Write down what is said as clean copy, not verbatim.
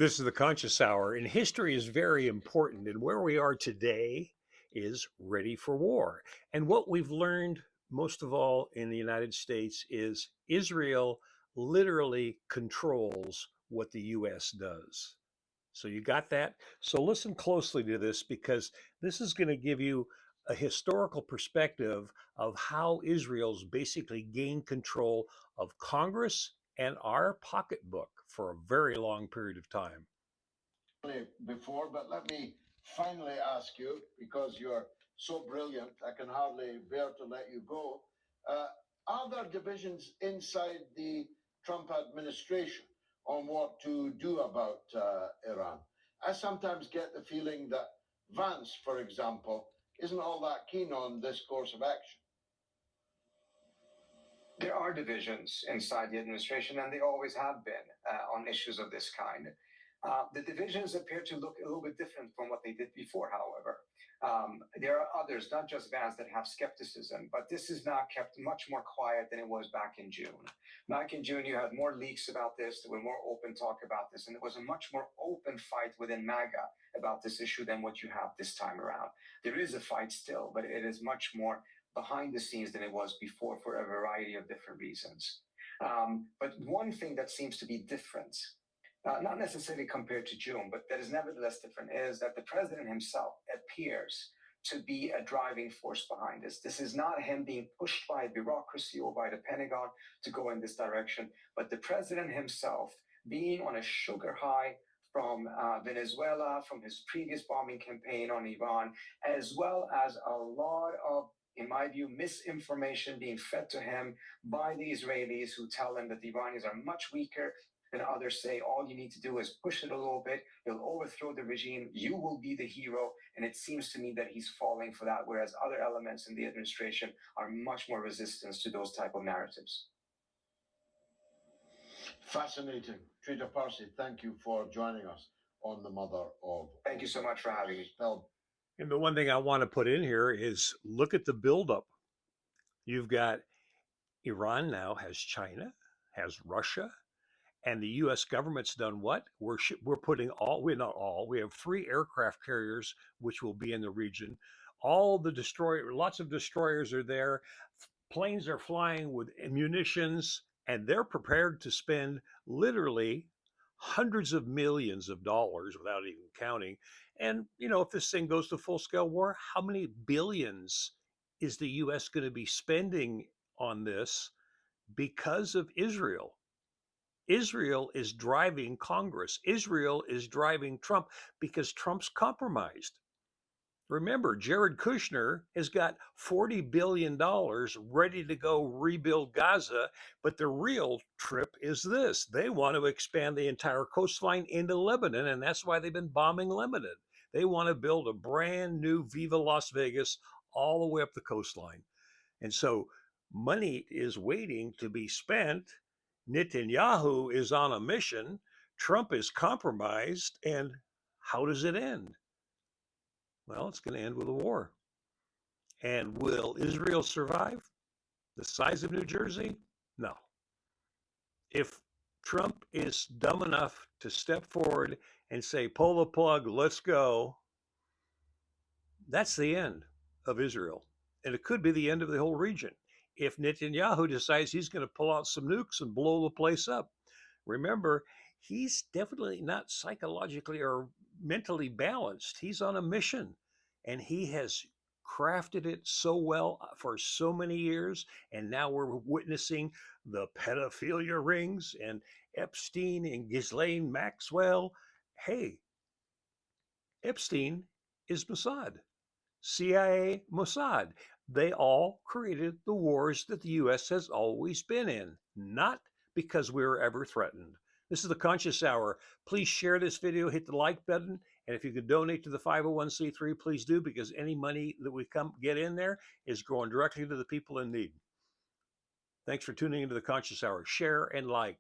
This is the Conscious Hour, and history is very important. And where we are today is ready for war. And what we've learned most of all in the United States is Israel literally controls what the US does. So you got that? So listen closely to this because this is going to give you a historical perspective of how Israel's basically gained control of Congress and our pocketbook for a very long period of time. Before, but let me finally ask you, because you're so brilliant, I can hardly bear to let you go. Uh, are there divisions inside the Trump administration on what to do about Iran? I sometimes get the feeling that Vance, for example, isn't all that keen on this course of action. There are divisions inside the administration, and they always have been on issues of this kind. The divisions appear to look a little bit different from what they did before, however. There are others, not just Vance, that have skepticism, but this is now kept much more quiet than it was back in June. Back in June, you had more leaks about this, there were more open talk about this, and there was a much more open fight within MAGA about this issue than what you have this time around. There is a fight still, but it is much more behind the scenes than it was before for a variety of different reasons. But one thing that seems to be different, not necessarily compared to June, but that is nevertheless different, is that the president himself appears to be a driving force behind this. This is not him being pushed by bureaucracy or by the Pentagon to go in this direction, but the president himself being on a sugar high from Venezuela, from his previous bombing campaign on Iran, as well as a lot of, in my view, misinformation being fed to him by the Israelis, who tell him that the Iranians are much weaker than others say. All you need to do is push it a little bit. You'll overthrow the regime. You will be the hero. And it seems to me that he's falling for that, whereas other elements in the administration are much more resistant to those type of narratives. Fascinating. Trader Parsi, thank you for joining us on the Mother of... Thank you so much for having me. And the one thing I want to put in here is look at the buildup. You've got Iran now has China, has Russia, and the U.S. government's done what? We're putting all, we're not all, we have 3 aircraft carriers which will be in the region. All the lots of destroyers are there. Planes are flying with munitions, and they're prepared to spend literally hundreds of millions of dollars without even counting. And, if this thing goes to full scale war, how many billions is the U.S. going to be spending on this because of Israel? Israel is driving Congress. Israel is driving Trump because Trump's compromised. Remember, Jared Kushner has got $40 billion ready to go rebuild Gaza, but the real trip is this. They want to expand the entire coastline into Lebanon, and that's why they've been bombing Lebanon. They want to build a brand new Viva Las Vegas all the way up the coastline. And so money is waiting to be spent. Netanyahu is on a mission. Trump is compromised. And how does it end? Well, it's going to end with a war. And will Israel survive? The size of New Jersey? No. If Trump is dumb enough to step forward and say, pull the plug, let's go, that's the end of Israel. And it could be the end of the whole region if Netanyahu decides he's going to pull out some nukes and blow the place up. Remember, he's definitely not psychologically or mentally balanced. He's on a mission, and he has crafted it so well for so many years. And now we're witnessing the pedophilia rings and Epstein and Ghislaine Maxwell. Hey, Epstein is Mossad. CIA, Mossad. They all created the wars that the U.S. has always been in, not because we were ever threatened. This is the Conscious Hour. Please share this video, hit the like button, and if you could donate to the 501c3, please do, because any money that we get in there is going directly to the people in need. Thanks for tuning into the Conscious Hour. Share and like.